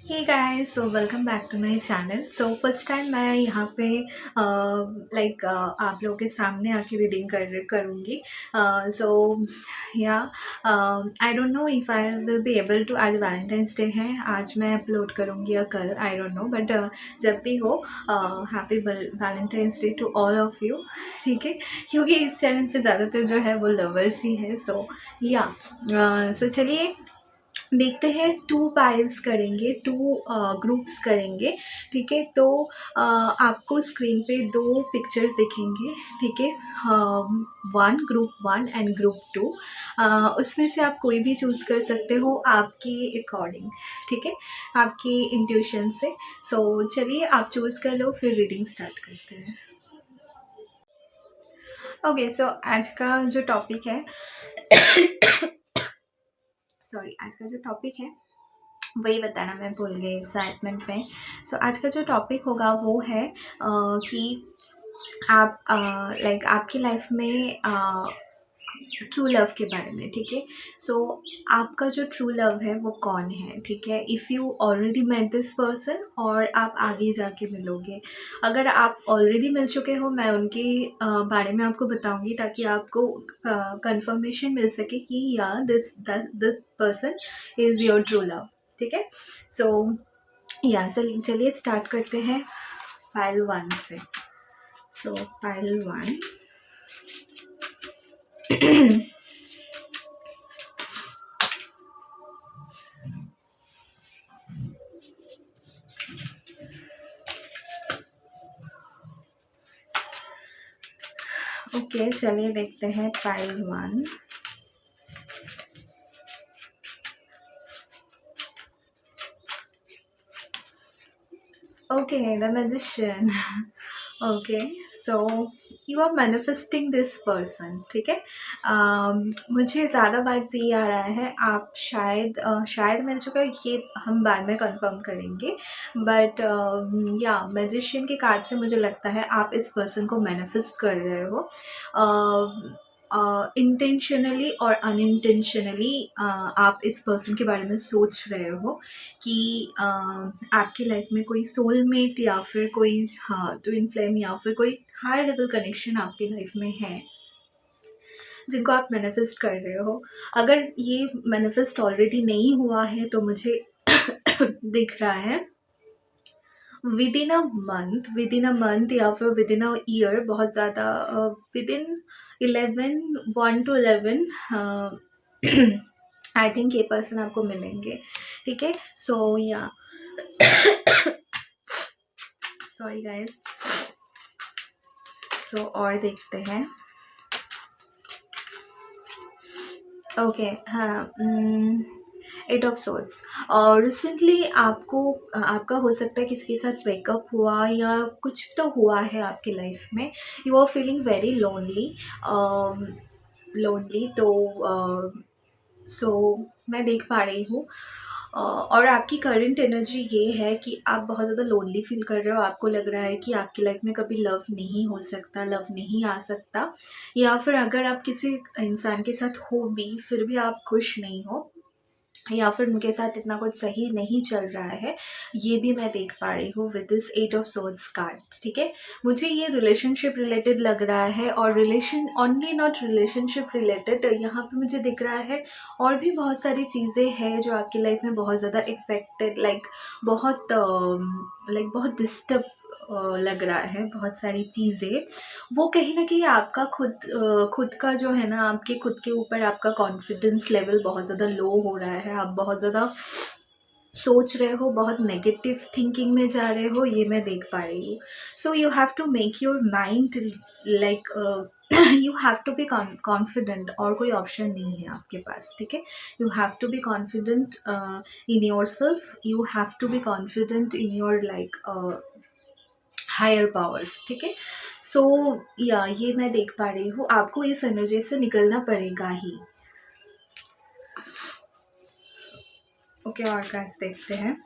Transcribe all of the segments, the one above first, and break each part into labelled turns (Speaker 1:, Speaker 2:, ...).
Speaker 1: Hey guys, so welcome back to my channel. So first time मैं यहाँ पे आप लोगों के सामने आके रीडिंग करूँगी। So yeah I don't know if I will be able to. आज वैलेंटाइंस डे है, आज मैं अपलोड करूँगी या कल, आई डोंट नो, बट जब भी हो happy Valentine's day to all of you. ठीक है, क्योंकि इस चैनल पे ज़्यादातर जो है वो लवर्स ही है। सो या सो चलिए देखते हैं। टू पाइल्स करेंगे, टू ग्रुप्स करेंगे। ठीक है, तो आपको स्क्रीन पे दो पिक्चर्स दिखेंगे। ठीक है, one group one and group two. उसमें से आप कोई भी चूज़ कर सकते हो आपकी अकॉर्डिंग। ठीक है, आपकी इंट्यूशन से। सो चलिए आप चूज़ कर लो, फिर रीडिंग स्टार्ट करते हैं। ओके, सो आज का जो टॉपिक है सॉरी, आज का जो टॉपिक है वही बताना मैं भूल गई एक्साइटमेंट में। सो आज का जो टॉपिक होगा वो है कि आप आपकी लाइफ में ट्रू लव के बारे में। ठीक है, सो आपका जो ट्रू लव है वो कौन है। ठीक है, if you already met this person और आप आगे जाके मिलोगे। अगर आप ऑलरेडी मिल चुके हो, मैं उनके बारे में आपको बताऊंगी ताकि आपको कंफर्मेशन मिल सके कि या this this person is your true love. ठीक है, सो या चलिए स्टार्ट करते हैं पाइल वन से। सो पाइल वन ओके, चलिए देखते हैं pile one. Okay, the magician. Okay, so you are manifesting this person. ठीक है, मुझे ज़्यादा वाइब्स ये आ रहा है आप शायद मिल चुका है, ये हम बाद में कंफर्म करेंगे। बट या मैजिशियन के कार्ड से मुझे लगता है आप इस पर्सन को मैनिफेस्ट कर रहे हो। इंटेंशनली और अनइंटेंशनली आप इस पर्सन के बारे में सोच रहे हो कि आपकी लाइफ में कोई सोलमेट या फिर कोई ट्विन फ्लेम या फिर कोई हाई लेवल कनेक्शन आपकी लाइफ में है जिनको आप मैनिफेस्ट कर रहे हो। अगर ये मैनिफेस्ट ऑलरेडी नहीं हुआ है तो मुझे दिख रहा है विद इन अ मंथ या फिर विद इन अ ईयर, बहुत ज़्यादा with in 11 1 to 11 I think ये पर्सन आपको मिलेंगे। ठीक है, सो या सॉरी गाइस। सो और देखते हैं। ओके, हाँ, एट ऑफ सोर्ड्स। और रिसेंटली आपका हो सकता है किसी के साथ ब्रेकअप हुआ या कुछ तो हुआ है आपकी लाइफ में। You are feeling very lonely. तो सो मैं देख पा रही हूँ और आपकी करंट एनर्जी ये है कि आप बहुत ज़्यादा लोनली फील कर रहे हो। आपको लग रहा है कि आपकी लाइफ में कभी लव नहीं हो सकता, लव नहीं आ सकता, या फिर अगर आप किसी इंसान के साथ हो भी फिर भी आप खुश नहीं हो, या फिर उनके साथ इतना कुछ सही नहीं चल रहा है। ये भी मैं देख पा रही हूँ with this eight of swords card. ठीक है, मुझे ये रिलेशनशिप रिलेटेड लग रहा है और relation only not relationship related, यहाँ पे मुझे दिख रहा है और भी बहुत सारी चीज़ें हैं जो आपकी लाइफ में बहुत ज़्यादा इफेक्टेड, बहुत डिस्टर्ब लग रहा है। बहुत सारी चीज़ें वो कहीं ना कहीं आपका खुद का जो है ना, आपके खुद के ऊपर आपका कॉन्फिडेंस लेवल बहुत ज़्यादा लो हो रहा है। आप बहुत ज़्यादा सोच रहे हो, बहुत नेगेटिव थिंकिंग में जा रहे हो, ये मैं देख पा रही हूँ। So you have to make your mind like you have to be confident, और कोई ऑप्शन नहीं है आपके पास। ठीक है, you have to be confident in your self, you have to be confident in your higher powers. ठीक है, सो या ये मैं देख पा रही हूँ आपको इस एनर्जी से निकलना पड़ेगा ही। ओके, और कार्ड्स देखते हैं।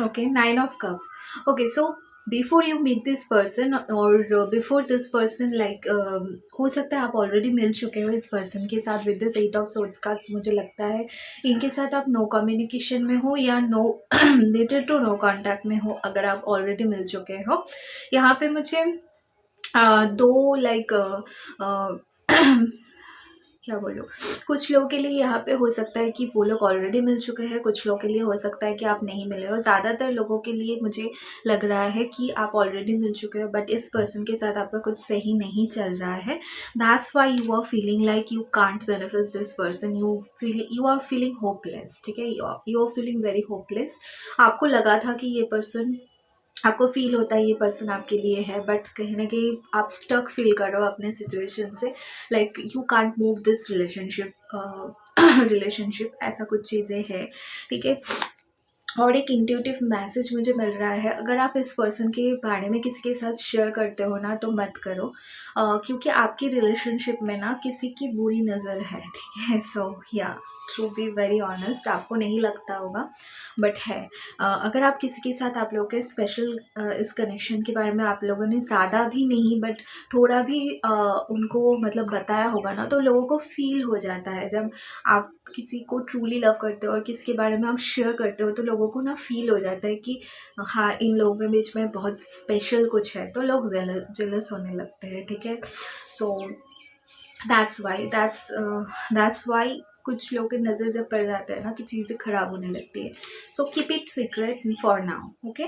Speaker 1: Okay, 9 of cups. Okay, so before you meet this person, और बिफोर दिस पर्सन लाइक हो सकता है आप ऑलरेडी मिल चुके हो इस पर्सन के साथ। विद दिस 8 ऑफ सोर्ड्स का मुझे लगता है इनके साथ आप नो कम्युनिकेशन में हो या no little to no contact में हो, अगर आप ऑलरेडी मिल चुके हो। यहाँ पे मुझे दो लाइक क्या बोलूँ, कुछ लोगों के लिए यहाँ पे हो सकता है कि वो लोग ऑलरेडी मिल चुके हैं, कुछ लोगों के लिए हो सकता है कि आप नहीं मिले हो। ज़्यादातर लोगों के लिए मुझे लग रहा है कि आप ऑलरेडी मिल चुके हो, बट इस पर्सन के साथ आपका कुछ सही नहीं चल रहा है। That's why you are feeling like you can't benefit this person, you are feeling hopeless, ठीक है, you are feeling very hopeless. आपको लगा था कि ये पर्सन, आपको फील होता है ये पर्सन आपके लिए है, बट कहीं ना कहीं आप स्टक फील कर रहे हो अपने सिचुएशन से, like you can't move this relationship ऐसा कुछ चीज़ें हैं, ठीक है। और एक इंट्यूटिव मैसेज मुझे मिल रहा है, अगर आप इस पर्सन के बारे में किसी के साथ शेयर करते हो ना तो मत करो, क्योंकि आपकी रिलेशनशिप में ना किसी की बुरी नज़र है, ठीक है। सो या टू बी वेरी ऑनेस्ट, आपको नहीं लगता होगा बट है। अगर आप किसी के साथ, आप लोगों के स्पेशल इस कनेक्शन के बारे में आप लोगों ने ज़्यादा भी नहीं बट थोड़ा भी उनको मतलब बताया होगा ना, तो लोगों को फील हो जाता है। जब आप किसी को ट्रूली लव करते हो और किसी के बारे में आप शेयर करते हो तो लोगों को ना फील हो जाता है कि हाँ, इन लोगों के बीच में बहुत स्पेशल कुछ है, तो लोग जेलस होने लगते हैं, ठीक है। सो दैट्स वाई कुछ लोगों की नज़र जब पड़ जाता है ना तो चीज़ें ख़राब होने लगती है। So keep it secret for now, okay.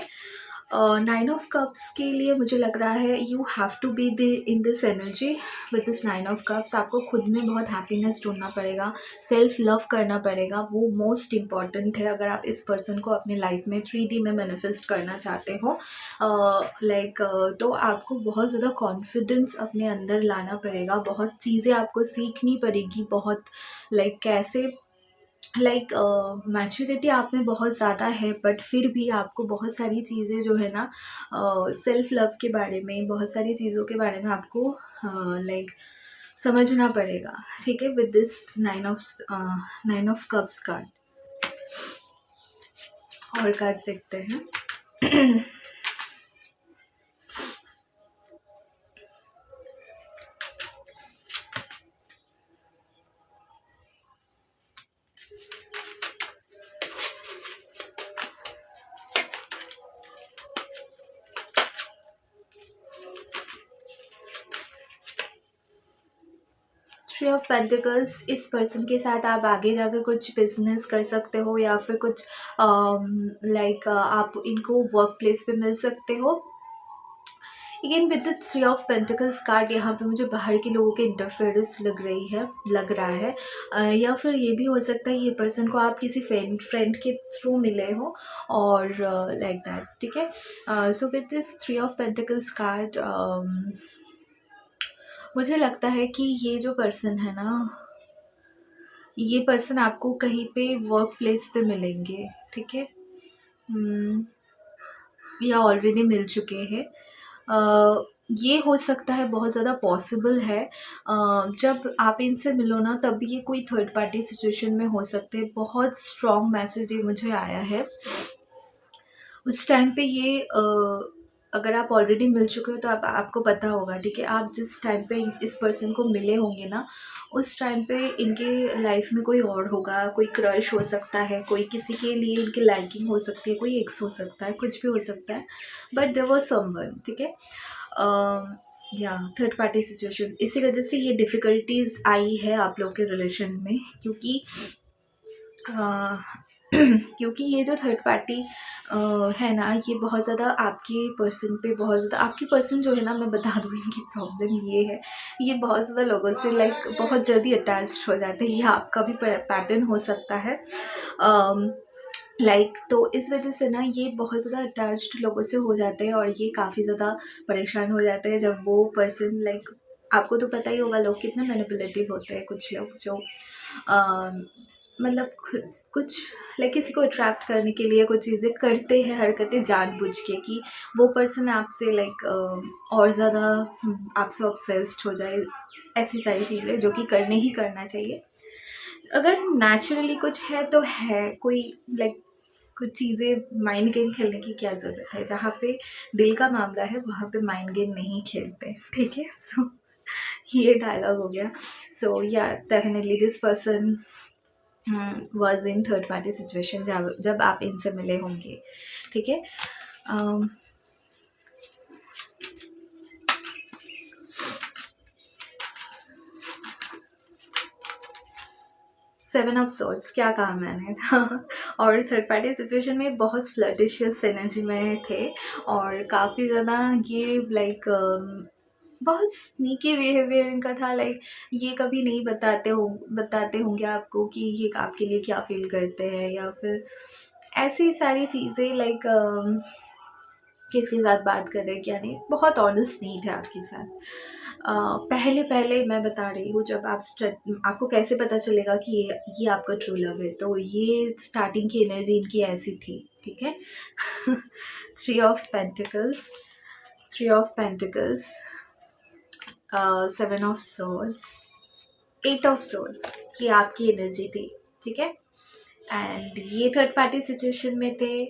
Speaker 1: 9 of cups के लिए मुझे लग रहा है you have to be the in this energy with this 9 of cups. आपको खुद में बहुत हैप्पीनेस ढूंढना पड़ेगा, सेल्फ लव करना पड़ेगा, वो मोस्ट इम्पॉर्टेंट है अगर आप इस पर्सन को अपनी लाइफ में 3D में मैनिफेस्ट करना चाहते हो। तो आपको बहुत ज़्यादा कॉन्फिडेंस अपने अंदर लाना पड़ेगा, बहुत चीज़ें आपको सीखनी पड़ेगी, बहुत कैसे मैच्योरिटी आप में बहुत ज़्यादा है, बट फिर भी आपको बहुत सारी चीज़ें जो है ना सेल्फ लव के बारे में, बहुत सारी चीज़ों के बारे में आपको समझना पड़ेगा, ठीक है। With this 9 of cups card और कार्ड देखते हैं। थ्री ऑफ पेंटिकल्स, इस पर्सन के साथ आप आगे जाकर कुछ बिजनेस कर सकते हो या फिर कुछ आप इनको वर्क प्लेस पे मिल सकते हो। Again with the 3 of pentacles card, यहाँ पे मुझे बाहर के लोगों के इंटरफेरेंस लग रहा है, या फिर ये भी हो सकता है ये पर्सन को आप किसी फ्रेंड के थ्रू मिले हो और लाइक दैट, ठीक है। So with this 3 of pentacles card मुझे लगता है कि ये जो पर्सन है ना, ये पर्सन आपको कहीं पे वर्क प्लेस पे मिलेंगे, ठीक है, या ऑलरेडी मिल चुके हैं। ये हो सकता है, बहुत ज़्यादा पॉसिबल है जब आप इनसे मिलो ना तब ये कोई थर्ड पार्टी सिचुएशन में हो सकते हैं। बहुत स्ट्रॉन्ग मैसेज ये मुझे आया है। उस टाइम पे ये अगर आप ऑलरेडी मिल चुके हो तो आपको पता होगा, ठीक है। आप जिस टाइम पे इस पर्सन को मिले होंगे ना, उस टाइम पे इनके लाइफ में कोई और होगा, कोई क्रश हो सकता है, कोई किसी के लिए इनकी लाइकिंग हो सकती है, कोई एक्स हो सकता है, कुछ भी हो सकता है, बट देयर वाज समवन, ठीक है। या थर्ड पार्टी सिचुएशन, इसी वजह से ये डिफ़िकल्टीज आई है आप लोग के रिलेशन में, क्योंकि क्योंकि ये जो थर्ड पार्टी है ना, ये बहुत ज़्यादा आपके पर्सन पे, बहुत ज़्यादा आपकी पर्सन जो है ना, मैं बता दूँ इनकी प्रॉब्लम ये है, ये बहुत ज़्यादा लोगों से बहुत जल्दी अटैच्ड हो जाते हैं। ये आपका भी पैटर्न हो सकता है। तो इस वजह से ना ये बहुत ज़्यादा अटैच्ड लोगों से हो जाते हैं और ये काफ़ी ज़्यादा परेशान हो जाते हैं जब वो पर्सन आपको तो पता ही होगा लोग कितने मैनिपुलेटिव होते हैं। कुछ लोग जो मतलब कुछ किसी को अट्रैक्ट करने के लिए कुछ चीज़ें करते हैं, हरकतें जानबूझ के, कि वो पर्सन आपसे और ज़्यादा आपसे ऑब्सेस्ड हो जाए। ऐसी सारी चीज़ें जो कि करने ही करना चाहिए। अगर नेचुरली कुछ है तो है, कोई कुछ चीज़ें माइंड गेम खेलने की क्या ज़रूरत है, जहाँ पे दिल का मामला है वहाँ पे माइंड गेम नहीं खेलते, ठीक है। सो ये डायलॉग हो गया। सो या definitely this person was in third party situation जब आप इनसे मिले होंगे, ठीक है। सेवन ऑफ सोर्ड्स क्या कहा मैंने और थर्ड पार्टी सिचुएशन में बहुत फ्लर्टिशियस एनर्जी में थे और काफ़ी ज़्यादा ये लाइक बहुत स्नीकी बिहेवियर इनका था। लाइक ये कभी नहीं बताते होंगे आपको कि ये आपके लिए क्या फील करते हैं, या फिर ऐसी सारी चीज़ें लाइक किसके साथ बात कर रहे हैं क्या नहीं, बहुत ऑनेस्ट नहीं थे आपके साथ। पहले पहले मैं बता रही हूँ, जब आपको कैसे पता चलेगा कि ये आपका ट्रू लव है, तो ये स्टार्टिंग की एनर्जी इनकी ऐसी थी, ठीक है। Three of pentacles, seven of swords, eight of swords, ये आपकी एनर्जी थी, ठीक है। एंड ये थर्ड पार्टी सिचुएशन में थे,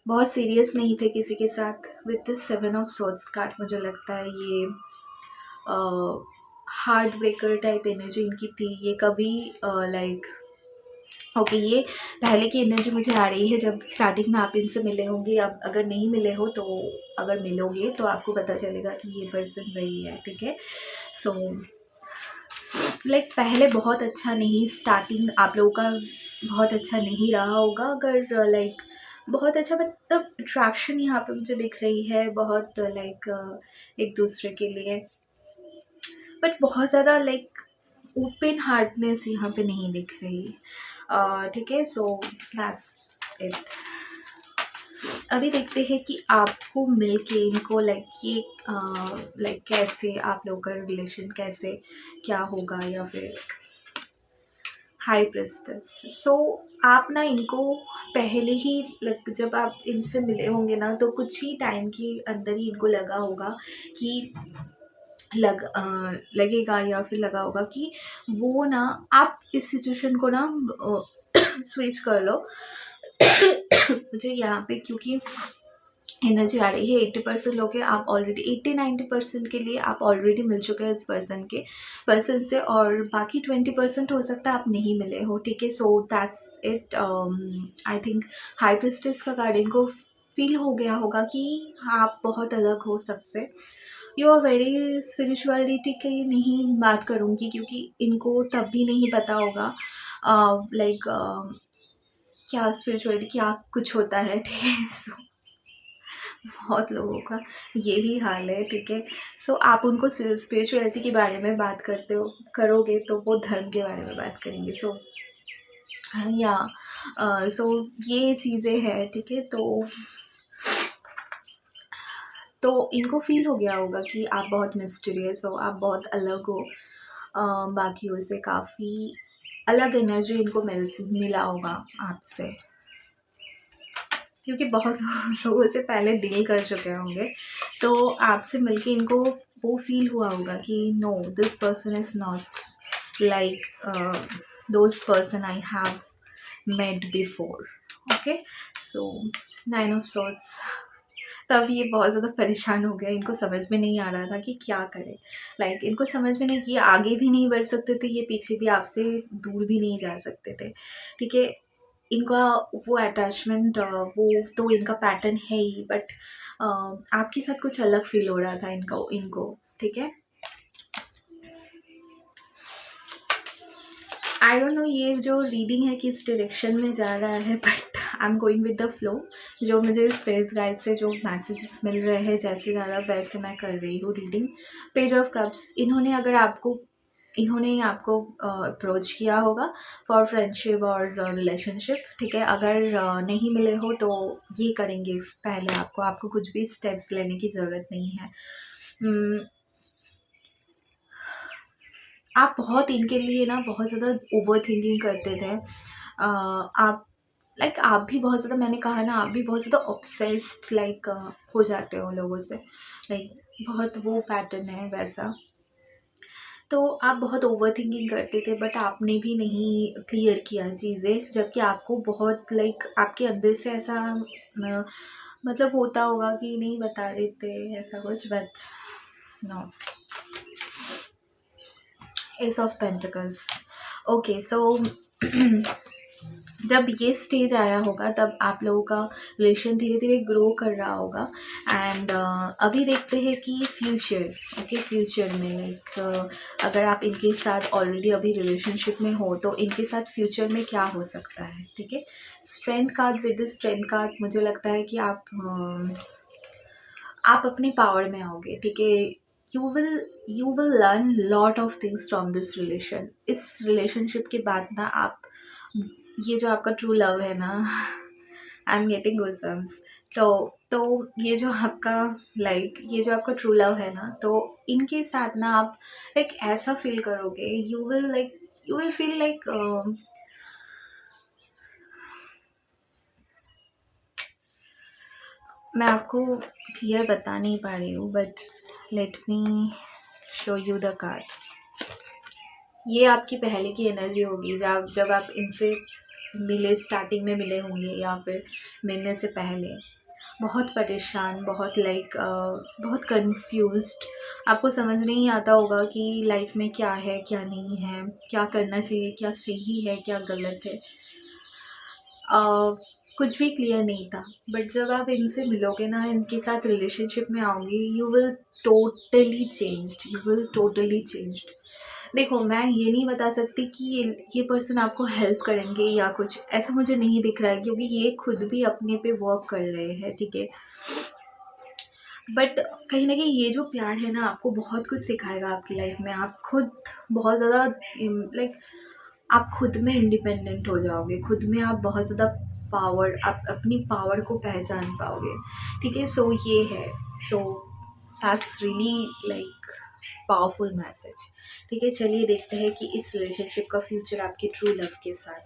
Speaker 1: बहुत सीरियस नहीं थे किसी के साथ। With this seven of swords card मुझे लगता है ये हार्ट ब्रेकर टाइप एनर्जी इनकी थी। ये कभी लाइक ओके ये पहले की एनर्जी मुझे आ रही है, जब स्टार्टिंग में आप इनसे मिले होंगे, अब अगर नहीं मिले हो तो अगर मिलोगे तो आपको पता चलेगा कि ये पर्सन वही है, ठीक है। सो लाइक पहले बहुत अच्छा नहीं, स्टार्टिंग आप लोगों का बहुत अच्छा नहीं रहा होगा, अगर लाइक बहुत अच्छा मतलब अट्रैक्शन यहाँ पे मुझे दिख रही है बहुत लाइक एक दूसरे के लिए, बट बहुत ज़्यादा लाइक ओपन हार्टनेस यहाँ पे नहीं दिख रही, ठीक है। So that's it. अभी देखते हैं कि आपको मिलके इनको लाइक ये लाइक कैसे आप लोगों का रिलेशन कैसे क्या होगा, या फिर हाई प्रेस्टेस। सो आप ना इनको पहले ही जब आप इनसे मिले होंगे ना, तो कुछ ही टाइम के अंदर ही इनको लगा होगा कि लगेगा या फिर लगा होगा कि वो ना आप इस सिचुएशन को ना स्विच कर लो। मुझे यहाँ पे क्योंकि एनर्जी आ रही है 80% लोग हैं, आप ऑलरेडी 80-90% के लिए आप ऑलरेडी मिल चुके हैं इस पर्सन से, और बाकी 20% हो सकता है आप नहीं मिले हो, ठीक है। So that's it. I think high priestess का कार्ड इनको फील हो गया होगा कि आप बहुत अलग हो सबसे। यू आर वेरी स्पिरिचुअलिटी की नहीं बात करूँगी, क्योंकि इनको तब भी नहीं पता होगा लाइक क्या स्पिरिचुअलिटी क्या कुछ होता है, ठीक है। सो बहुत लोगों का यही हाल है, ठीक है। सो आप उनको स्पिरिचुअलिटी के बारे में बात करोगे तो वो धर्म के बारे में बात करेंगे। सो या सो ये चीज़ें हैं, ठीक है। तो इनको फील हो गया होगा कि आप बहुत मिस्टीरियस हो, आप बहुत अलग हो, बाकियों से काफ़ी अलग एनर्जी इनको मिला होगा आपसे, क्योंकि बहुत लोगों से पहले डील कर चुके होंगे, तो आपसे मिलके इनको वो फील हुआ होगा कि no this person is not like those person I have met before, okay. So 9 of swords, तब ये बहुत ज़्यादा परेशान हो गया, इनको समझ में नहीं आ रहा था कि क्या करें। लाइक इनको समझ में नहीं कि आगे भी नहीं बढ़ सकते थे, ये पीछे भी आपसे दूर भी नहीं जा सकते थे, ठीक है। इनका वो अटैचमेंट वो तो इनका पैटर्न है ही, बट आपके साथ कुछ अलग फील हो रहा था इनको, ठीक है। आई डोंट नो ये जो रीडिंग है किस डायरेक्शन में जा रहा है, but I am going with the flow. जो मुझे स्पिरिट गाइड से जो मैसेजेस मिल रहे हैं जैसे जा रहा वैसे मैं कर रही हूँ रीडिंग। पेज ऑफ कप्स, इन्होंने आपको अप्रोच किया होगा फॉर फ्रेंडशिप और रिलेशनशिप, ठीक है। अगर नहीं मिले हो तो ये करेंगे पहले, आपको कुछ भी स्टेप्स लेने की ज़रूरत नहीं है। आप बहुत इनके लिए ना बहुत ज़्यादा ओवर थिंकिंग करते थे। आप भी बहुत ज़्यादा, मैंने कहा ना, आप भी बहुत ज़्यादा ऑब्सेस्ड लाइक हो जाते हो लोगों से, लाइक बहुत वो पैटर्न है वैसा। तो आप बहुत ओवरथिंकिंग करते थे, बट आपने भी नहीं क्लियर किया चीज़ें, जबकि आपको बहुत लाइक आपके अंदर से ऐसा मतलब होता होगा कि नहीं बता देते ऐसा कुछ, but no. Ace of pentacles. Okay, so जब ये स्टेज आया होगा तब आप लोगों का रिलेशन धीरे धीरे ग्रो कर रहा होगा। एंड अभी देखते हैं कि फ्यूचर, ओके, फ्यूचर में लाइक अगर आप इनके साथ ऑलरेडी अभी रिलेशनशिप में हो तो इनके साथ फ्यूचर में क्या हो सकता है, ठीक है। Strength card, with strength card मुझे लगता है कि आप अपने पावर में आओगे, ठीक है। You will learn lot of things from this relation. इस रिलेशनशिप के बाद ना आप, ये जो आपका ट्रू लव है ना, आई एम गेटिंग गूज़बम्प्स। तो ये जो आपका लाइक ये जो आपका ट्रू लव है ना, तो इनके साथ ना आप एक ऐसा फील करोगे, यू विल फील लाइक, मैं आपको क्लियर बता नहीं पा रही हूँ, but let me show you the card. ये आपकी पहले की एनर्जी होगी जब आप इनसे मिले, स्टार्टिंग में मिले होंगे या फिर मिलने से पहले। बहुत परेशान, बहुत लाइक बहुत कंफ्यूज्ड, आपको समझ नहीं आता होगा कि लाइफ में क्या है क्या नहीं है, क्या करना चाहिए, क्या सही है क्या गलत है। कुछ भी क्लियर नहीं था, बट जब आप इनसे मिलोगे ना, इनके साथ रिलेशनशिप में आओगे, you will totally changed, you will totally changed. देखो, मैं ये नहीं बता सकती कि ये पर्सन आपको हेल्प करेंगे या कुछ ऐसा, मुझे नहीं दिख रहा है, क्योंकि ये खुद भी अपने पे वर्क कर रहे हैं, ठीक है। बट कहीं ना कहीं ये जो प्यार है ना, आपको बहुत कुछ सिखाएगा आपकी लाइफ में। आप खुद बहुत ज़्यादा लाइक आप खुद में इंडिपेंडेंट हो जाओगे, खुद में आप बहुत ज़्यादा पावर, आप अपनी पावर को पहचान पाओगे, ठीक है। सो ये है, so that's really like powerful message, ठीक है। चलिए देखते हैं कि इस रिलेशनशिप का फ्यूचर आपके ट्रू लव के साथ।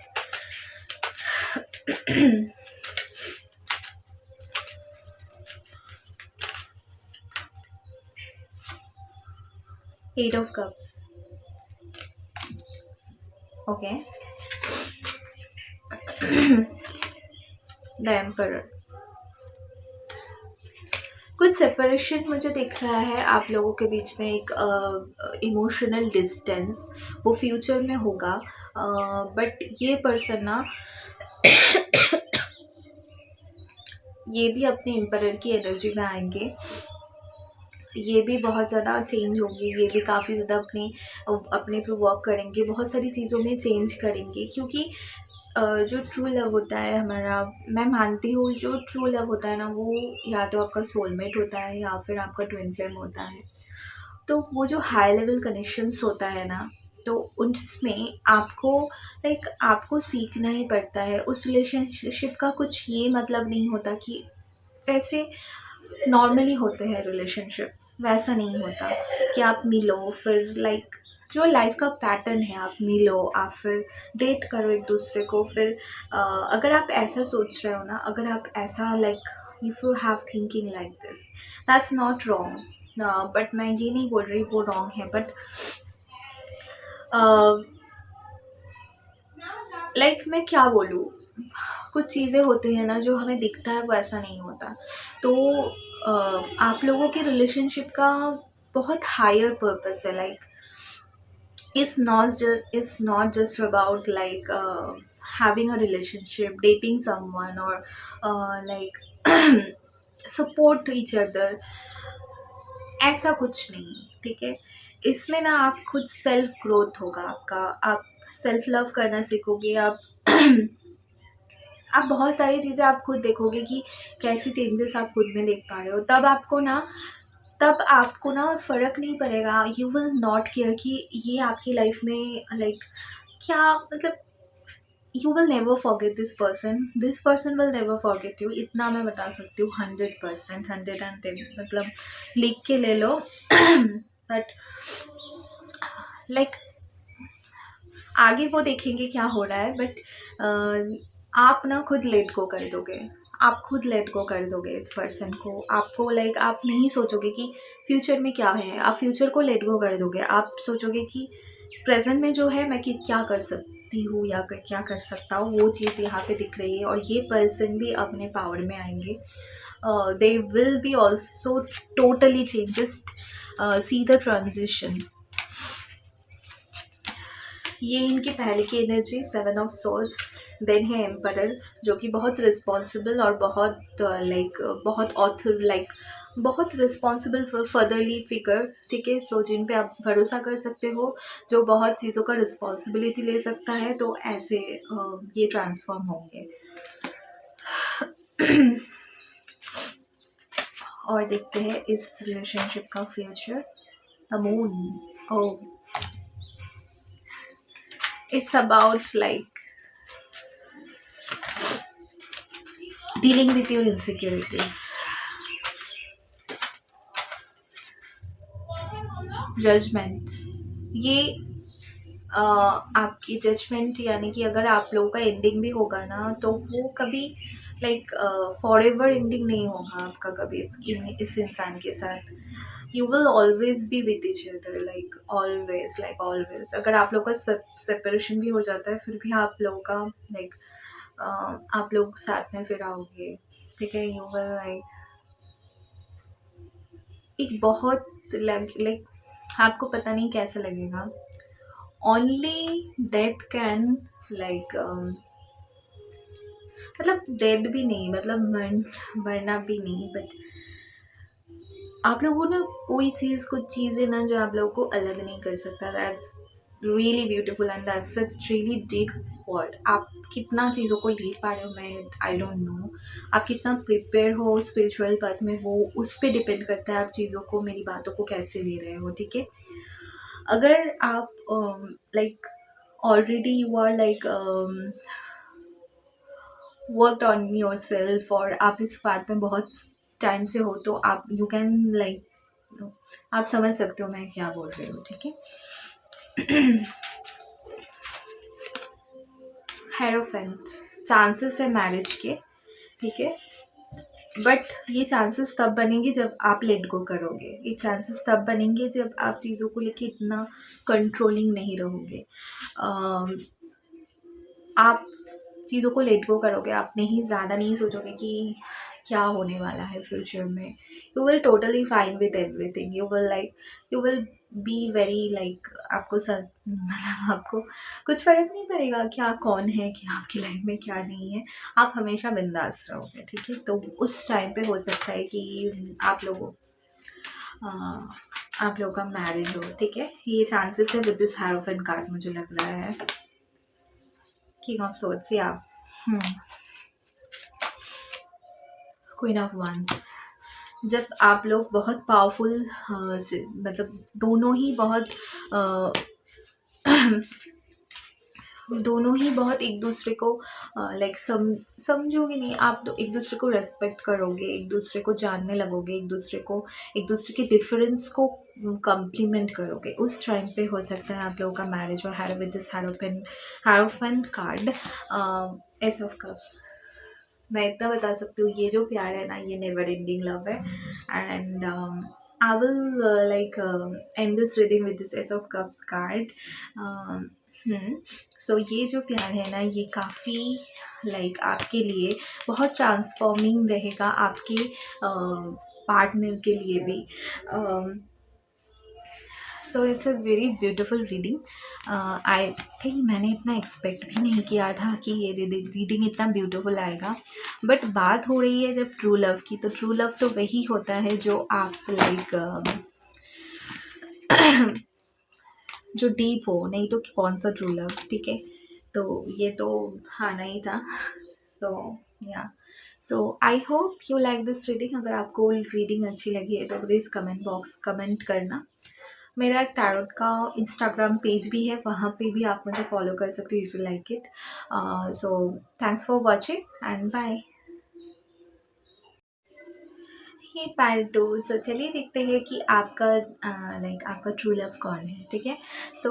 Speaker 1: Eight of cups, okay. The emperor, कुछ सेपरेशन मुझे दिख रहा है आप लोगों के बीच में, एक इमोशनल डिस्टेंस वो फ्यूचर में होगा। बट ये पर्सन ना ये भी अपने एम्परर की एनर्जी में आएंगे, ये भी बहुत ज़्यादा चेंज होंगे, ये भी काफ़ी ज़्यादा अपने पे वर्क करेंगे, बहुत सारी चीज़ों में चेंज करेंगे, क्योंकि जो ट्रू लव होता है हमारा, मैं मानती हूँ जो ट्रू लव होता है ना, वो या तो आपका सोलमेट होता है या फिर आपका ट्विन फ्लेम होता है। तो वो जो हाई लेवल कनेक्शंस होता है ना, तो उसमें आपको लाइक आपको सीखना ही पड़ता है। उस रिलेशनशिप का कुछ ये मतलब नहीं होता कि जैसे नॉर्मली होते हैं रिलेशनशिप्स, वैसा नहीं होता कि आप मिलो फिर लाइक जो लाइफ का पैटर्न है, आप मिलो, आप फिर डेट करो एक दूसरे को, फिर अगर आप ऐसा सोच रहे हो ना, अगर आप ऐसा like if you have thinking like this, that's not wrong. But मैं ये नहीं बोल रही वो रॉन्ग है, बट लाइक मैं क्या बोलूँ, कुछ चीज़ें होती हैं ना जो हमें दिखता है वो ऐसा नहीं होता। तो आप लोगों के रिलेशनशिप का बहुत हायर पर्पस है, like it's not just about like having a relationship, dating someone, or like support each other, ऐसा कुछ नहीं, ठीक है। इसमें ना आप खुद सेल्फ ग्रोथ होगा आपका, आप सेल्फ लव करना सीखोगे, आप आप बहुत सारी चीज़ें आप खुद देखोगे कि कैसी चेंजेस आप खुद में देख पा रहे हो, तब आपको ना फ़र्क नहीं पड़ेगा, यू विल नॉट केयर कि ये आपकी लाइफ में लाइक क्या मतलब, you will never forget this person will never forget you, इतना मैं बता सकती हूँ 100%, 110, मतलब लिख के ले लो। बट लाइक आगे वो देखेंगे क्या हो रहा है, बट आप ना खुद लेट गो कर दोगे, आप खुद लेट गो कर दोगे इस पर्सन को। आपको लाइक आप नहीं सोचोगे कि फ्यूचर में क्या है, आप फ्यूचर को लेट गो कर दोगे। आप सोचोगे कि प्रेजेंट में जो है मैं क्या कर सकती हूँ या क्या कर सकता हूँ, वो चीज़ यहाँ पे दिख रही है। और ये पर्सन भी अपने पावर में आएंगे। They will be also totally change. Just see the transition. ये इनकी पहले की एनर्जी 7 ऑफ सोल्स। देन है एम्परर, जो कि बहुत रिस्पॉन्सिबल और बहुत बहुत ऑथर बहुत रिस्पॉन्सिबल फर्दरली फिगर, ठीक है। सो जिन पे आप भरोसा कर सकते हो, जो बहुत चीज़ों का रिस्पॉन्सिबिलिटी ले सकता है, तो ऐसे ये ट्रांसफॉर्म होंगे। और देखते हैं इस रिलेशनशिप का future. The moon, oh it's about like dealing with your insecurities. Judgement, ये आपकी जजमेंट, यानी कि अगर आप लोगों का एंडिंग भी होगा ना, तो वो कभी फॉर एवर एंडिंग नहीं होगा आपका कभी इस इंसान के साथ। You will always be with each other, like always. अगर आप लोग का सेपरेशन भी हो जाता है, फिर भी आप लोगों का आप लोग साथ में फिर आओगे, ठीक है। यू विल एक बहुत लाइक आपको पता नहीं कैसा लगेगा। ओनली डेथ कैन लाइक मतलब डेथ भी नहीं, मतलब मरना भी नहीं, बट आप लोगों ना कोई चीज़, कुछ चीज़ें ना जो आप लोगों को अलग नहीं कर सकता। That's really beautiful and that's a really deep word. आप कितना चीज़ों को ले पा रहे हो, मैं आई डोंट नो। आप कितना प्रिपेयर हो स्पिरिचुअल पाथ में, वो उस पर डिपेंड करता है आप चीज़ों को, मेरी बातों को कैसे ले रहे हो, ठीक है। अगर आप like already you are like worked on your self, और आप इस बात में बहुत टाइम से हो, तो आप यू कैन लाइक आप समझ सकते हो मैं क्या बोल रही हूँ, ठीक है। हेरोफेंट, चांसेस है मैरिज के, ठीक है। बट ये चांसेस तब बनेंगे जब आप लेट गो करोगे। ये चांसेस तब बनेंगे जब आप चीज़ों को लेके इतना कंट्रोलिंग नहीं रहोगे। आप चीज़ों को लेट गो करोगे, आप नहीं ज़्यादा नहीं सोचोगे कि क्या होने वाला है फ्यूचर में। You will totally fine with everything. You will be very like आपको मतलब आपको कुछ फ़र्क नहीं पड़ेगा क्या कौन है, क्या आपकी लाइफ में क्या नहीं है। आप हमेशा बिंदास रहोगे, ठीक है। तो उस टाइम पे हो सकता है कि आप लोगों का मैरिज हो, ठीक है। ये चांसेस है विद दिस हायरोफेंट कार्ड, मुझे लग रहा है। किंग ऑफ सोर्ड्स, या क्वीन ऑफ वंस। जब आप लोग बहुत पावरफुल, मतलब दोनों ही बहुत एक दूसरे को लाइक समझोगे नहीं आप, तो एक दूसरे को रेस्पेक्ट करोगे, एक दूसरे को जानने लगोगे, एक दूसरे के डिफरेंस को कम्प्लीमेंट करोगे। उस टाइम पे हो सकता है आप लोगों का मैरिज और harrow with this hierophant card, S of cups. मैं इतना बता सकती हूँ, ये जो प्यार है ना, ये नेवर एंडिंग लव है। And I will like and this reading with this ace of cups card. So ये जो प्यार है ना, ये काफ़ी लाइक आपके लिए बहुत ट्रांसफॉर्मिंग रहेगा, आपके पार्टनर के लिए भी। So it's a very beautiful reading. I think मैंने इतना एक्सपेक्ट भी नहीं किया था कि ये रीडिंग इतना ब्यूटिफुल आएगा। बट बात हो रही है जब ट्रू लव की, तो ट्रू लव तो वही होता है जो आप लाइक जो डीप हो, नहीं तो कौन सा ट्रू लव, ठीक है। तो ये तो आना ही था। So yeah so I hope you like this reading. अगर आपको रीडिंग अच्छी लगी है तो प्लीज़ कमेंट करना। मेरा एक टैरोट का इंस्टाग्राम पेज भी है, वहाँ पे भी आप मुझे फॉलो कर सकते हो if you like it. So thanks for watching and bye. ये पार्ट 2। सो चलिए देखते हैं कि आपका आपका ट्रू लव कौन है, ठीक है। सो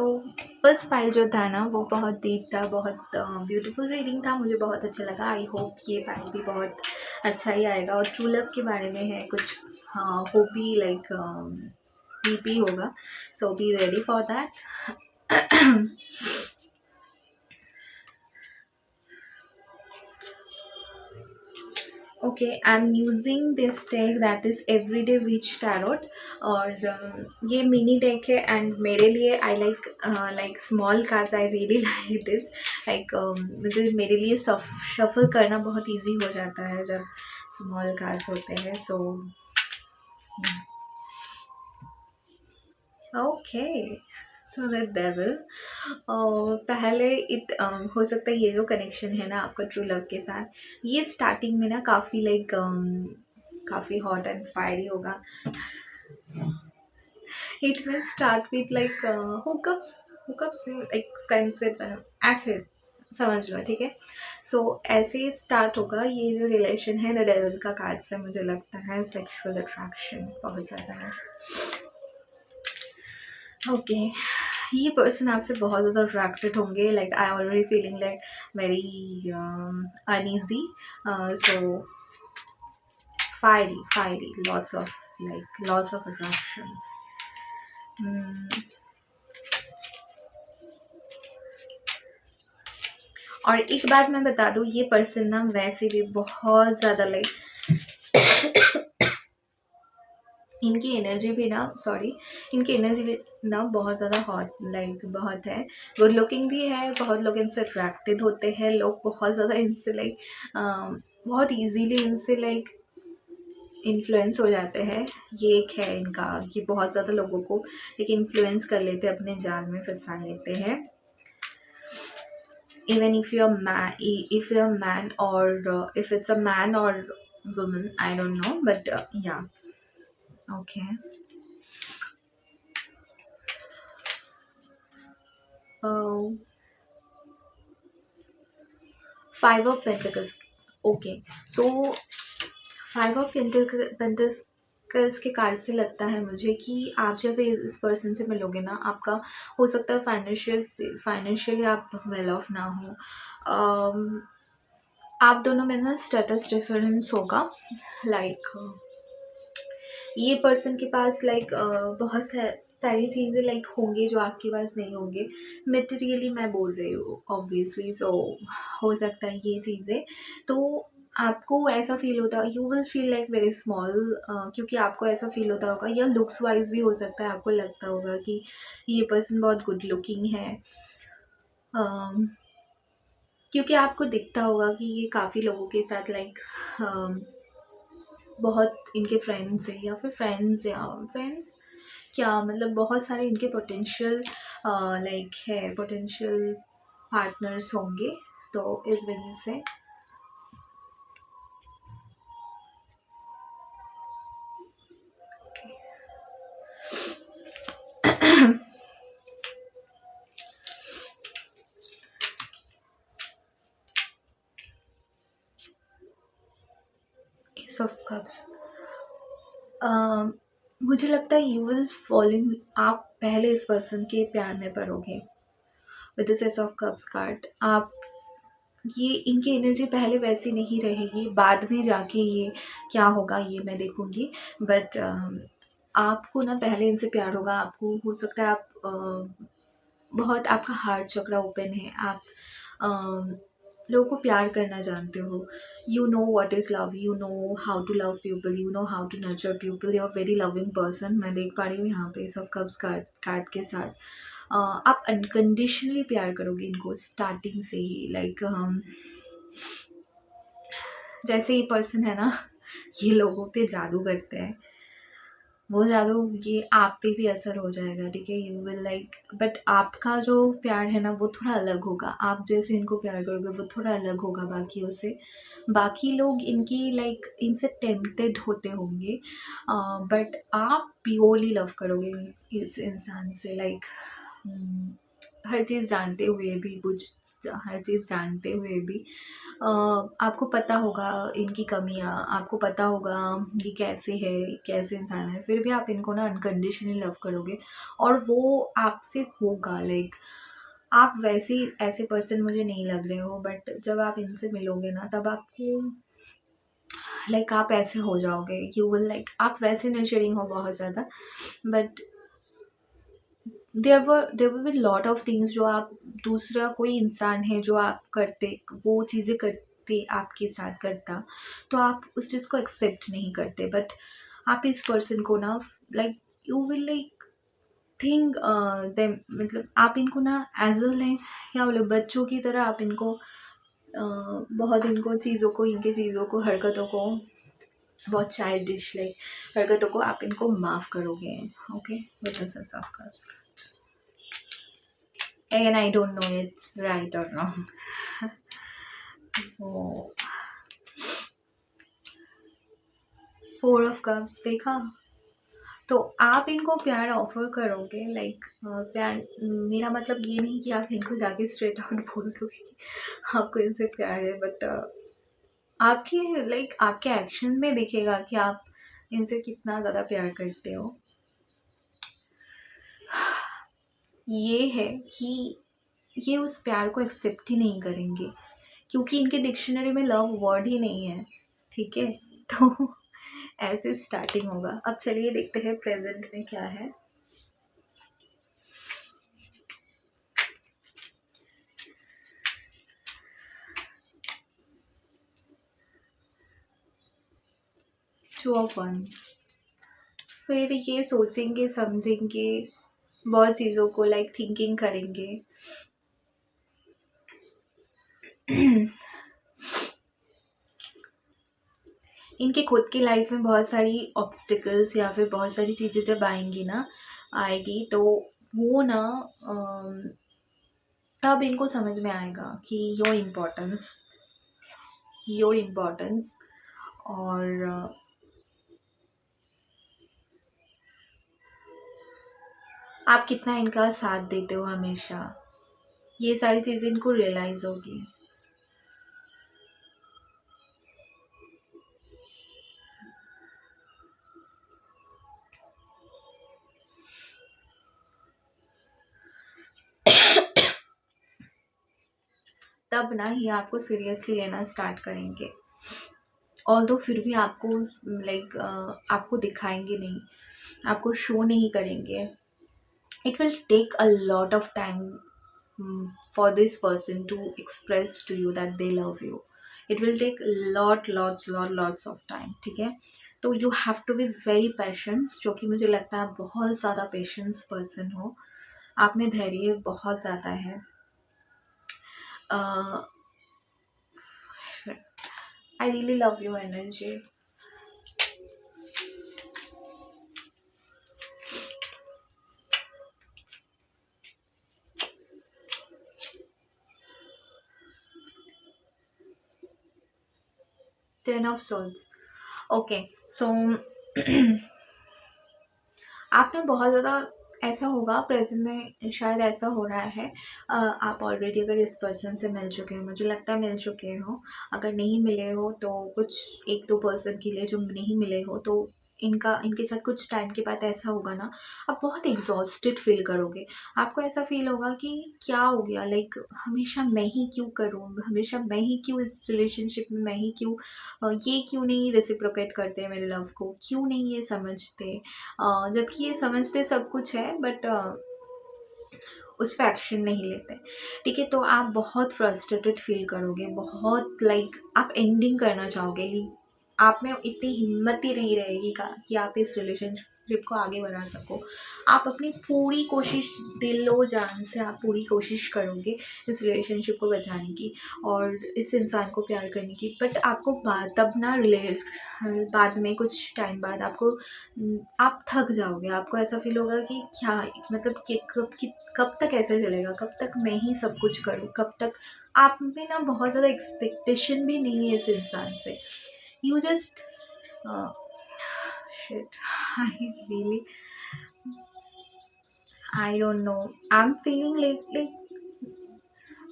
Speaker 1: फर्स्ट पाइल जो था ना, वो बहुत डीप था, बहुत ब्यूटीफुल रीडिंग था, मुझे बहुत अच्छा लगा। आई होप ये पाइल भी बहुत अच्छा ही आएगा। और ट्रू लव के बारे में है कुछ, हाँ, होपी लाइक पीपी होगा, so be ready for that. Okay, I am using this deck that is everyday witch tarot. और ये मिनी डेक है एंड मेरे लिए I like small cards, I really like this. Like मुझे मेरे लिए शफल करना बहुत इजी हो जाता है जब स्मॉल कार्ड्स होते हैं। So okay, so that devil, पहले हो सकता है ये जो कनेक्शन है ना आपका ट्रू लव के साथ, ये स्टार्टिंग में ना काफ़ी लाइक काफ़ी हॉट एंड फायरी होगा। It will start with like hookups like friends with acid, समझ लो, ठीक है। सो ऐसे ही स्टार्ट होगा ये जो रिलेशन है द डेविल का कार्ड से। मुझे लगता है सेक्सुअल अट्रैक्शन बहुत ज़्यादा है। ओके, ये पर्सन आपसे बहुत ज़्यादा अट्रैक्टेड होंगे। Like I already feeling like very uneasy, so fiery, lots of attractions. और एक बात मैं बता दूँ, ये पर्सन ना वैसे भी बहुत ज़्यादा लाइक इनकी एनर्जी भी ना, इनकी एनर्जी भी ना बहुत ज़्यादा हॉट लाइक बहुत है। गुड लुकिंग भी है, बहुत लोग इनसे अट्रैक्टेड होते हैं, लोग बहुत ज़्यादा इनसे लाइक बहुत इजीली इनसे लाइक इन्फ्लुएंस हो जाते हैं। ये एक है इनका, ये बहुत ज़्यादा लोगों को एक इन्फ्लुएंस कर लेते हैं, अपने जाल में फंसा लेते हैं। Even if you are man और इफ इट्स अ मैन और woman, I don't know, but yeah okay. Five of pentacles, okay. So five of pentacles के कार्ड से लगता है मुझे कि आप जब इस पर्सन से मिलोगे ना, आपका हो सकता है फाइनेंशियली आप वेल ऑफ ना हो। आप दोनों में ना स्टेटस डिफरेंस होगा। लाइक ये पर्सन के पास लाइक बहुत सारी चीज़ें लाइक होंगी जो आपके पास नहीं होंगे। मटेरियली मैं बोल रही हूँ ऑब्वियसली, सो हो सकता है ये चीज़ें। तो आपको ऐसा फील होता, you will feel like very small, क्योंकि आपको ऐसा फील होता होगा, या लुक्स वाइज भी हो सकता है आपको लगता होगा कि ये पर्सन बहुत गुड लुकिंग है, क्योंकि आपको दिखता होगा कि ये काफ़ी लोगों के साथ लाइक बहुत इनके फ्रेंड्स हैं, या फिर फ्रेंड्स क्या मतलब बहुत सारे इनके पोटेंशियल लाइक है, पोटेंशियल पार्टनर्स होंगे। तो इस वजह से एस ऑफ कप्स, मुझे लगता है यू विल फॉलो इन, आप पहले इस पर्सन के प्यार में पड़ोगे with this ace of cups card. आप ये इनकी एनर्जी पहले वैसी नहीं रहेगी, बाद में जाके ये क्या होगा ये मैं देखूंगी। बट आपको ना पहले इनसे प्यार होगा। आपको हो सकता है आप बहुत आपका हार्ट चक्र ओपन है, आप लोगों को प्यार करना जानते हो। You know what is love, you know how to love people, you know how to nurture people, you are very loving person. मैं देख पा रही हूँ यहाँ पे सब कप्स कार्ड के साथ आप अनकंडीशनली प्यार करोगे इनको स्टार्टिंग से ही। लाइक जैसे ये पर्सन है ना, ये लोगों पे जादू करते हैं, वो जादू ये आप पे भी असर हो जाएगा, ठीक है। यू विल लाइक, बट आपका जो प्यार है ना वो थोड़ा अलग होगा। आप जैसे इनको प्यार करोगे वो थोड़ा अलग होगा बाकियों से। बाकी लोग इनकी लाइक इनसे टेम्पटेड होते होंगे, बट आप प्योरली लव करोगे इस इंसान से। लाइक हर चीज़ जानते हुए भी, कुछ हर चीज़ जानते हुए भी आपको पता होगा इनकी कमियाँ, आपको पता होगा ये कैसे है, कैसे इंसान है, फिर भी आप इनको ना अनकंडीशनली लव करोगे और वो आपसे होगा। लाइक आप वैसे ऐसे पर्सन मुझे नहीं लग रहे हो, बट जब आप इनसे मिलोगे ना तब आपको लाइक आप ऐसे हो जाओगे, यू विल लाइक आप वैसे नर्चरिंग हो बहुत ज़्यादा, but there will be lot of things जो आप, दूसरा कोई इंसान है जो आप करते, वो चीज़ें करते आपके साथ करता, तो आप उस चीज़ को एक्सेप्ट नहीं करते, बट आप इस पर्सन को ना like you will like think them, मतलब आप इनको ना एज अ लाइक क्या बोले बच्चों की तरह आप इनको बहुत इनको चीज़ों को, इनके चीज़ों को, हरकतों को, बहुत चाइल्डिश लाइक हरकतों को आप इनको माफ़ करोगे. Okay, with the sense of curves. Again, I don't know it's right or wrong. Oh, four of cups देखा, तो आप इनको प्यार ऑफर करोगे लाइक प्यार, मेरा मतलब ये नहीं कि आप इनको जाके स्ट्रेट आउट बोल दोगे कि आपको इनसे प्यार है, बट आपके लाइक आपके एक्शन में दिखेगा कि आप इनसे कितना ज़्यादा प्यार करते हो. ये है कि ये उस प्यार को एक्सेप्ट ही नहीं करेंगे, क्योंकि इनके डिक्शनरी में लव वर्ड ही नहीं है. ठीक है, तो ऐसे स्टार्टिंग होगा. अब चलिए देखते हैं प्रेजेंट में क्या है. Two of wands. फिर ये सोचेंगे समझेंगे बहुत चीज़ों को, लाइक थिंकिंग करेंगे. इनके खुद की लाइफ में बहुत सारी ऑब्स्टिकल्स या फिर बहुत सारी चीज़ें जब आएंगी ना, आएगी तो वो ना तब इनको समझ में आएगा कि योर इम्पोर्टेंस और आप कितना इनका साथ देते हो हमेशा, ये सारी चीज़ें इनको रियलाइज़ होगी. तब ना ये आपको सीरियसली लेना स्टार्ट करेंगे. ऑल्दो फिर भी आपको लाइक आपको दिखाएंगे नहीं, आपको शो नहीं करेंगे. It will take a lot of time for this person to express to you that they love you. It will take lots of time. ठीक है, तो you have to be very patience, जो कि मुझे लगता है आप बहुत ज़्यादा पेशेंस पर्सन हो. आप में धैर्य बहुत ज़्यादा है. I really love your energy. Ten of Swords. Okay, so आपने बहुत ज़्यादा ऐसा होगा प्रेजेंट में, शायद ऐसा हो रहा है. आप ऑलरेडी अगर इस पर्सन से मिल चुके हैं, मुझे लगता है मिल चुके हो. अगर नहीं मिले हो तो कुछ एक दो पर्सन के लिए जो नहीं मिले हो, तो इनके साथ कुछ टाइम के बाद ऐसा होगा ना, आप बहुत एग्जॉस्टेड फील करोगे. आपको ऐसा फील होगा कि क्या हो गया, लाइक हमेशा मैं ही क्यों करूँ, हमेशा मैं ही क्यों इस रिलेशनशिप में, मैं ही क्यों, ये क्यों नहीं रेसिप्रोकेट करते मेरे लव को, क्यों नहीं ये समझते. जबकि ये समझते सब कुछ है, बट उस पर एक्शन नहीं लेते. ठीक है, तो आप बहुत फ्रस्ट्रेटेड फील करोगे, बहुत लाइक आप एंडिंग करना चाहोगे. आप में इतनी हिम्मत ही नहीं रहेगी कि आप इस रिलेशनशिप को आगे बढ़ा सको. आप अपनी पूरी कोशिश, दिलो जान से आप पूरी कोशिश करोगे इस रिलेशनशिप को बचाने की और इस इंसान को प्यार करने की. बट आपको तब ना बाद में कुछ टाइम बाद आपको आप थक जाओगे. आपको ऐसा फील होगा कि क्या, मतलब कब तक ऐसे चलेगा, कब तक मैं ही सब कुछ करूँ, कब तक. आप में ना बहुत ज़्यादा एक्सपेक्टेशन भी नहीं है इस इंसान से. You just shit. I really, I don't know. I'm feeling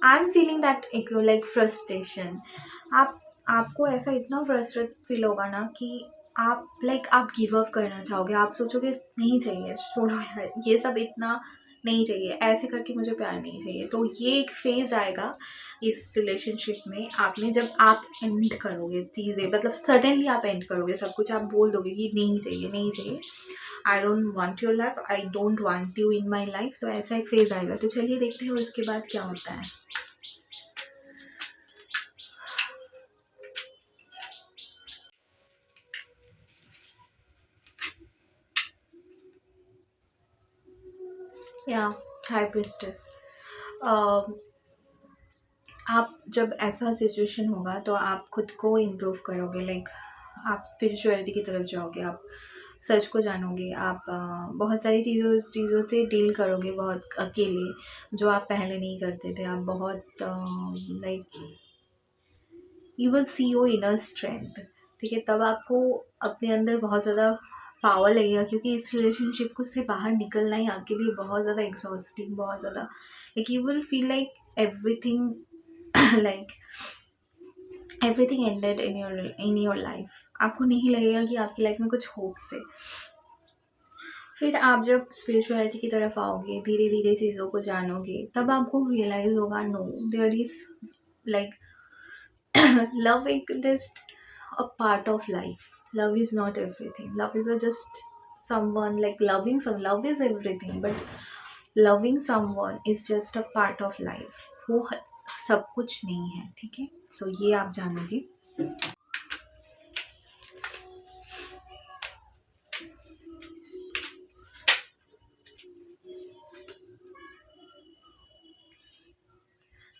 Speaker 1: I'm feeling that like frustration. आपको ऐसा इतना फ्रस्ट्रेट फील होगा ना कि आप गिव अप करना चाहोगे. आप सोचोगे नहीं चाहिए, छोड़ो यार, ये सब इतना नहीं चाहिए, ऐसे करके मुझे प्यार नहीं चाहिए। तो ये एक फेज़ आएगा इस रिलेशनशिप में आप में, जब आप एंड करोगे चीज़ें, मतलब सडनली आप एंड करोगे सब कुछ, आप बोल दोगे कि नहीं चाहिए, नहीं चाहिए, I don't want your life, I don't want you in my life. तो ऐसा एक फेज़ आएगा। तो चलिए देखते हैं उसके बाद क्या होता है। या हाई प्रिस्टेस, आप जब ऐसा सिचुएशन होगा तो आप खुद को इम्प्रूव करोगे, लाइक आप स्पिरिचुअलिटी की तरफ जाओगे, आप सच को जानोगे, आप बहुत सारी चीज़ों से डील करोगे बहुत अकेले, जो आप पहले नहीं करते थे। आप बहुत like you will see your inner strength, ठीक है। तब आपको अपने अंदर बहुत ज़्यादा पावर लगेगा, क्योंकि इस रिलेशनशिप को से बाहर निकलना ही आपके लिए बहुत ज़्यादा एग्जॉस्टिंग, बहुत ज़्यादा like you will feel like everything like everything ended in your life. आपको नहीं लगेगा कि आपकी लाइफ में कुछ होप है। फिर आप जब स्पिरिचुअलिटी की तरफ आओगे, धीरे धीरे चीज़ों को जानोगे, तब आपको रियलाइज होगा no there is like love is just a part of life. Love is not everything. Love is a just someone, like loving some, love is everything, but loving someone is just a part of life. वो सब कुछ नहीं है, ठीक है। सो ये आप जानोगे।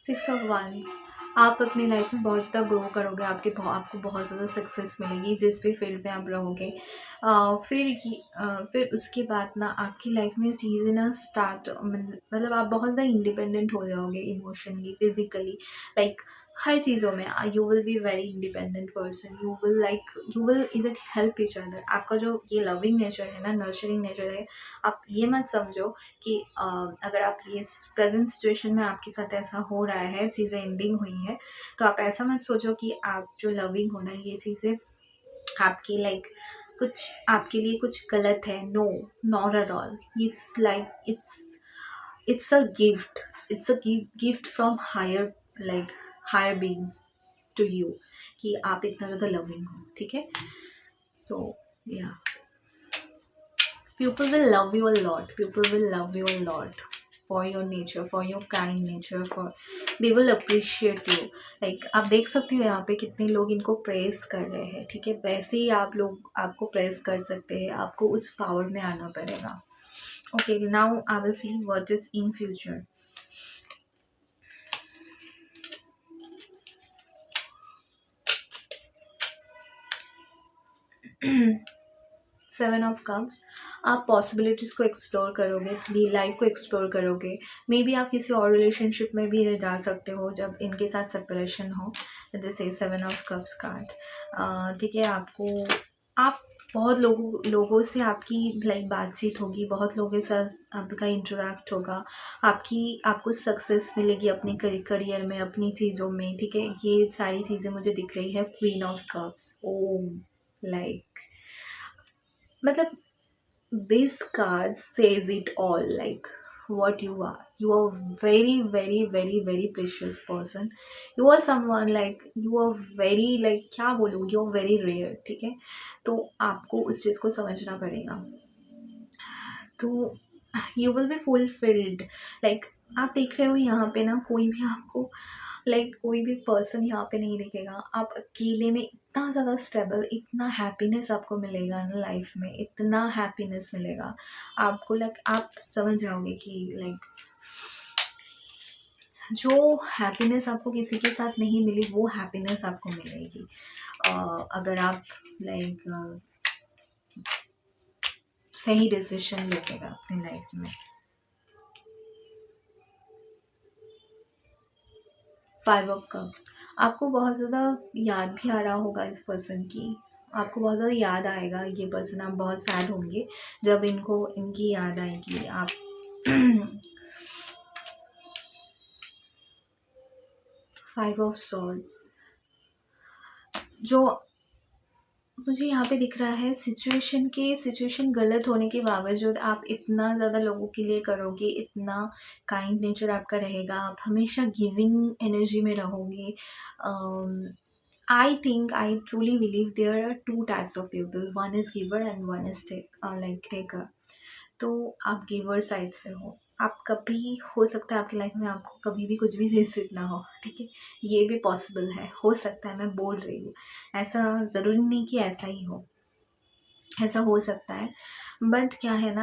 Speaker 1: 6 of Wands, आप अपनी लाइफ में बहुत ज़्यादा ग्रो करोगे, आपको बहुत ज़्यादा सक्सेस मिलेगी जिस भी फील्ड में आप रहोगे। फिर उसके बाद ना आपकी लाइफ में चीज़ें ना स्टार्ट, मतलब आप बहुत ज़्यादा इंडिपेंडेंट हो जाओगे, इमोशनली, फिजिकली, लाइक हर चीज़ों में you will be very independent person. You will even help each other. आपका जो ये लविंग नेचर है ना, नर्चरिंग नेचर है, आप ये मत समझो कि अगर आप ये प्रेजेंट सिचुएशन में आपके साथ ऐसा हो रहा है, चीज़ें एंडिंग हुई है, तो आप ऐसा मत सोचो कि आप जो लविंग होना, ये चीज़ें आपकी लाइक कुछ आपके लिए कुछ गलत है। No, not at all. It's like it's a gift, it's a gift from higher, like higher beings to you, कि आप इतना ज़्यादा लविंग हो, ठीक है। सो या people will love you a lot, people will love you a lot for your nature, for your kind nature, for they will appreciate you। like आप देख सकते हो यहाँ पे कितने लोग इनको प्रेस कर रहे हैं, ठीक है। वैसे ही आप लोग आपको प्रेस कर सकते हैं, आपको उस पावर में आना पड़ेगा। Okay, now I will see what is in future. 7 of Cups, आप पॉसिबिलिटीज़ को एक्सप्लोर करोगे, लाइफ को एक्सप्लोर करोगे। मे बी आप किसी और रिलेशनशिप में भी जा सकते हो जब इनके साथ सेपरेशन हो। जैसे 7 of Cups कार्ड, ठीक है। आप बहुत लोगों से आपकी लाइक बातचीत होगी, बहुत लोगों के साथ आपका इंटरेक्ट होगा, आपको सक्सेस मिलेगी अपने करियर में, अपनी चीज़ों में, ठीक है। ये सारी चीज़ें मुझे दिख रही है। Queen of Cups, oh like मतलब this card says it all, like what you are. You are very very very very precious person. You are someone like you are very like क्या बोलूँ, you are very rare, ठीक है। तो आपको उस चीज़ को समझना पड़ेगा। तो you will be fulfilled. Like आप देख रहे हो यहाँ पे ना, कोई भी आपको कोई भी पर्सन यहाँ पे नहीं दिखेगा। आप अकेले में इतना ज़्यादा स्टेबल, इतना हैप्पीनेस आपको मिलेगा ना लाइफ में, इतना हैप्पीनेस मिलेगा आपको। आप समझ जाओगे कि जो हैप्पीनेस आपको किसी के साथ नहीं मिली, वो हैप्पीनेस आपको मिलेगी अगर आप सही डिसीजन लोगे अपनी लाइफ में। 5 of Cups, आपको बहुत ज़्यादा याद भी आ रहा होगा इस पर्सन की। आपको बहुत ज़्यादा याद आएगा ये पर्सन। आप बहुत सैड होंगे जब इनकी याद आएगी। आप 5 of Swords, जो मुझे यहाँ पे दिख रहा है सिचुएशन गलत होने के बावजूद आप इतना ज़्यादा लोगों के लिए करोगे, इतना काइंड नेचर आपका रहेगा, आप हमेशा गिविंग एनर्जी में रहोगे। I think I truly believe there are two types of people, one is giver and one is taker. तो आप गिवर साइड से हो। आप कभी हो सकता है आपकी लाइफ में आपको कभी भी कुछ भी नसीब ना हो, ठीक है? ये भी पॉसिबल है, हो सकता है, मैं बोल रही हूँ। ऐसा ज़रूरी नहीं कि ऐसा ही हो, ऐसा हो सकता है। बट क्या है ना,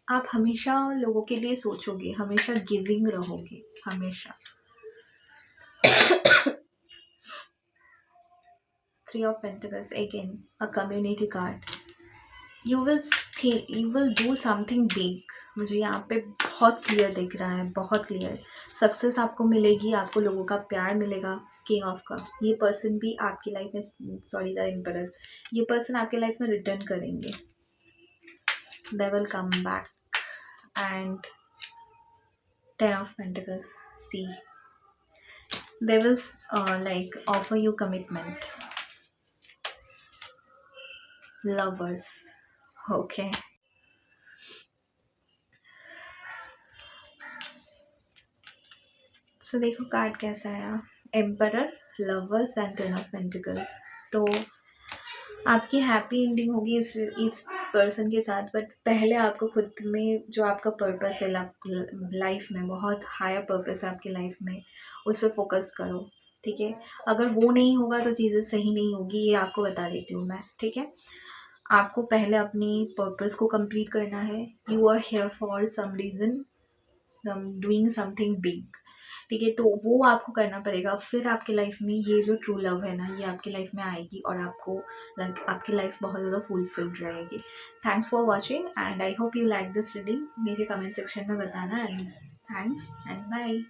Speaker 1: आप हमेशा लोगों के लिए सोचोगे, हमेशा गिविंग रहोगे, हमेशा। Three of pentacles again, a community card. You will do something big. मुझे यहाँ पे बहुत क्लियर दिख रहा है, बहुत क्लियर। सक्सेस आपको मिलेगी, आपको लोगों का प्यार मिलेगा। किंग ऑफ कप्स, ये पर्सन भी आपकी लाइफ में, सॉरी द एम्परर, ये पर्सन आपके लाइफ में रिटर्न करेंगे। They will come back. And ten of pentacles, see they will like offer you commitment. Lovers, okay. So देखो कार्ड कैसा आया, emperor, lovers and ten of pentacles. तो आपकी happy ending होगी इस पर्सन के साथ, बट पहले आपको खुद में जो आपका पर्पस है लाइफ में, बहुत हायर पर्पस है आपकी लाइफ में, उस पर फोकस करो, ठीक है? अगर वो नहीं होगा तो चीज़ें सही नहीं होगी, ये आपको बता देती हूँ मैं, ठीक है? आपको पहले अपनी पर्पस को कंप्लीट करना है। You are here for some reason, doing something big, ठीक है? तो वो आपको करना पड़ेगा, फिर आपकी लाइफ में ये जो ट्रू लव है ना, ये आपकी लाइफ में आएगी और आपको आपकी लाइफ बहुत ज़्यादा फुलफिल्ड रहेगी। Thanks for watching and I hope you like this reading. मुझे कमेंट सेक्शन में बताना। And thanks and bye.